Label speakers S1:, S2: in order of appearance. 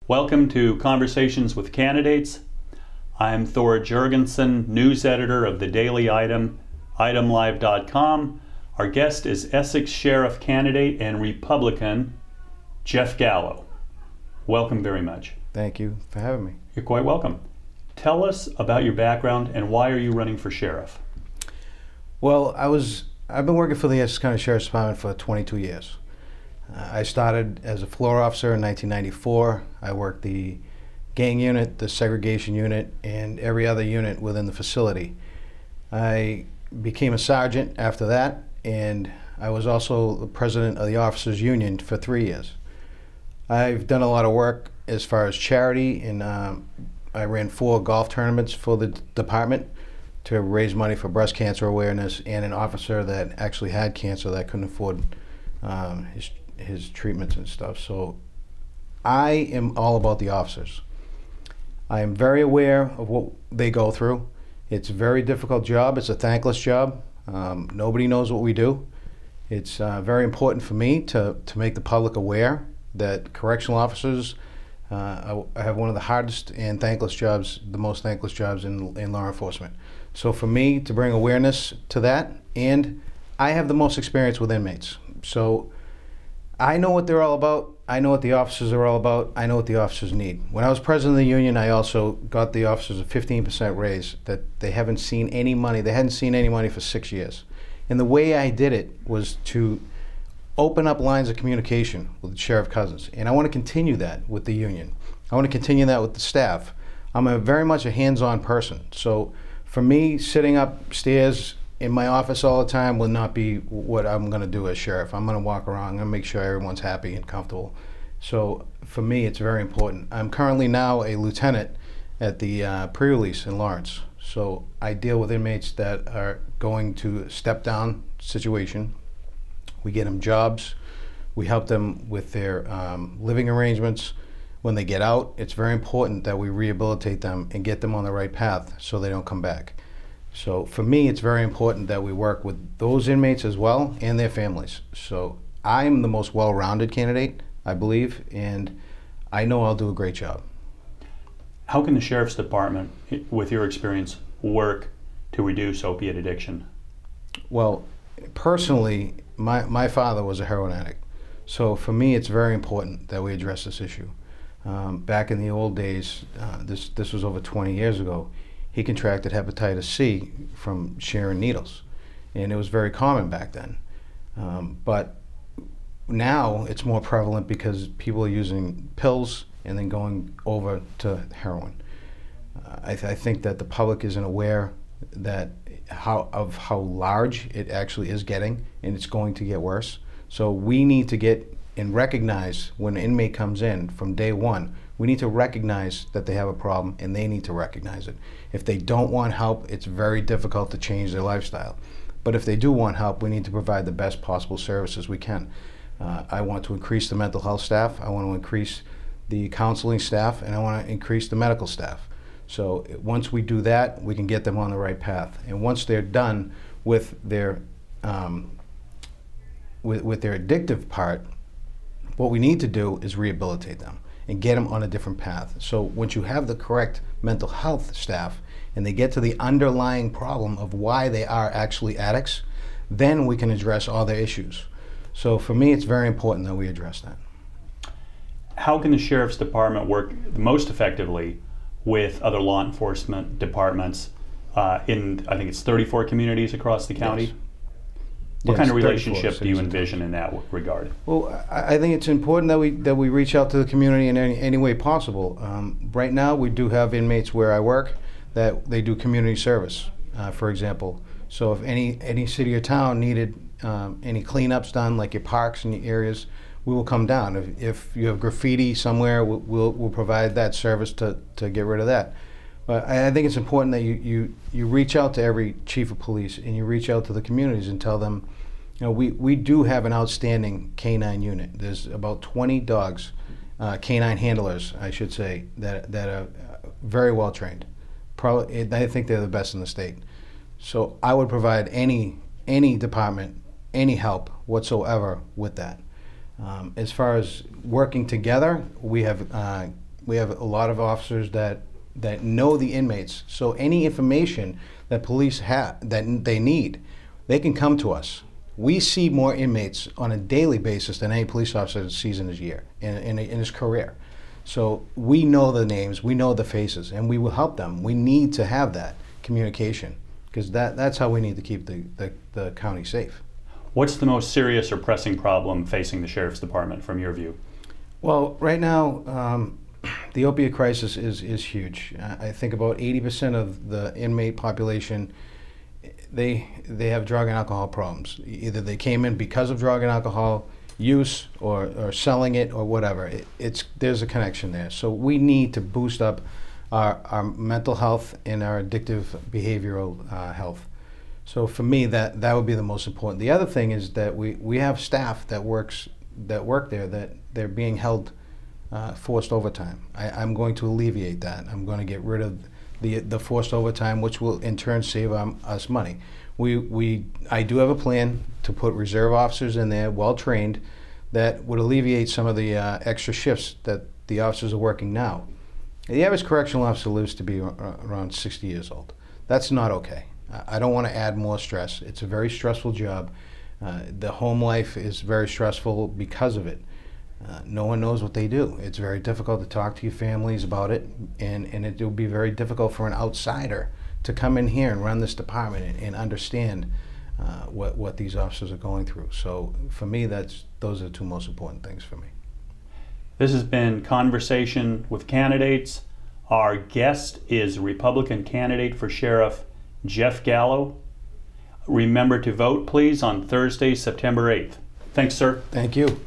S1: Welcome to Conversations with Candidates. I'm Thor Jourgensen, news editor of the Daily Item, itemlive.com. Our guest is Essex Sheriff candidate and Republican, Jeff Gallo. Welcome very much.
S2: Thank you for having me.
S1: You're quite welcome. Tell us about your background and why are you running for sheriff?
S2: Well, I've been working for the Essex County Sheriff's Department for 22 years. I started as a floor officer in 1994. I worked the gang unit, the segregation unit, and every other unit within the facility. I became a sergeant after that, and I was also the president of the Officers Union for 3 years. I've done a lot of work as far as charity, and I ran 4 golf tournaments for the department to raise money for breast cancer awareness, and an officer that actually had cancer that couldn't afford his treatments and stuff. So I am all about the officers. I am very aware of what they go through. It's a very difficult job. It's a thankless job. Nobody knows what we do. It's very important for me to make the public aware that correctional officers have one of the hardest and thankless jobs, the most thankless jobs in law enforcement. So for me to bring awareness to that, and I have the most experience with inmates. So I know what they're all about. I know what the officers are all about. I know what the officers need. When I was president of the union, I also got the officers a 15% raise that they haven't seen any money. They hadn't seen any money for 6 years. And the way I did it was to open up lines of communication with Sheriff Cousins. And I want to continue that with the union. I want to continue that with the staff. I'm very much a hands-on person. So for me, sitting upstairs in my office all the time will not be what I'm going to do as sheriff. I'm going to walk around. I'm going to make sure everyone's happy and comfortable. So for me, it's very important. I'm currently now a lieutenant at the pre-release in Lawrence. So I deal with inmates that are going to a step-down situation. We get them jobs. We help them with their living arrangements. When they get out, it's very important that we rehabilitate them and get them on the right path so they don't come back. So for me, it's very important that we work with those inmates as well and their families. So I'm the most well-rounded candidate, I believe, and I know I'll do a great job.
S1: How can the Sheriff's Department, with your experience, work to reduce opiate addiction?
S2: Well, personally, my father was a heroin addict. So for me, it's very important that we address this issue. Back in the old days, this was over 20 years ago, he contracted hepatitis C from sharing needles. And it was very common back then. But now it's more prevalent because people are using pills and then going over to heroin. I think that the public isn't aware that of how large it actually is getting, and it's going to get worse. So we need to get and recognize when an inmate comes in from day one, we need to recognize that they have a problem and they need to recognize it. If they don't want help, it's very difficult to change their lifestyle. But if they do want help, we need to provide the best possible services we can. I want to increase the mental health staff, I want to increase the counseling staff, and I want to increase the medical staff. So once we do that, we can get them on the right path. And once they're done with their addictive part, what we need to do is rehabilitate them and get them on a different path. So once you have the correct mental health staff and they get to the underlying problem of why they are actually addicts, then we can address all their issues. So for me, it's very important that we address that.
S1: How can the Sheriff's Department work most effectively with other law enforcement departments in, I think it's 34 communities across the county?
S2: Yes.
S1: What kind of relationship do you envision in that regard?
S2: Well, I think it's important that we reach out to the community in any way possible. Right now, we do have inmates where I work that they do community service, for example. So if any city or town needed any cleanups done, like your parks and your areas, we will come down. If you have graffiti somewhere, we'll provide that service to get rid of that. But I think it's important that you reach out to every chief of police and you reach out to the communities and tell them, you know, we do have an outstanding canine unit. There's about 20 dogs, canine handlers, I should say, that are very well trained. Probably, I think they're the best in the state. So I would provide any department any help whatsoever with that. As far as working together, we have We have a lot of officers that know the inmates. So any information that police have that they need, they can come to us. We see more inmates on a daily basis than any police officer sees in his year, in his career. So we know the names, we know the faces, and we will help them. We need to have that communication, because that's how we need to keep the county safe.
S1: What's the most serious or pressing problem facing the Sheriff's Department from your view?
S2: Well, right now, the opiate crisis is huge. I think about 80% of the inmate population, they have drug and alcohol problems. Either they came in because of drug and alcohol use or selling it or whatever. There's a connection there. So we need to boost up our mental health and our addictive behavioral health. So for me, that would be the most important. The other thing is that we have staff that work there that they're being held forced overtime. I'm going to alleviate that. I'm going to get rid of the forced overtime, which will in turn save us money. I do have a plan to put reserve officers in there, well trained, that would alleviate some of the extra shifts that the officers are working now. The average correctional officer lives to be around 60 years old. That's not okay. I don't want to add more stress. It's a very stressful job. The home life is very stressful because of it. No one knows what they do. It's very difficult to talk to your families about it, and it will be very difficult for an outsider to come in here and run this department and understand what these officers are going through. So for me, those are the two most important things for me.
S1: This has been Conversation with Candidates. Our guest is Republican candidate for sheriff, Jeff Gallo. Remember to vote, please, on Thursday, September 8th. Thanks, sir.
S2: Thank you.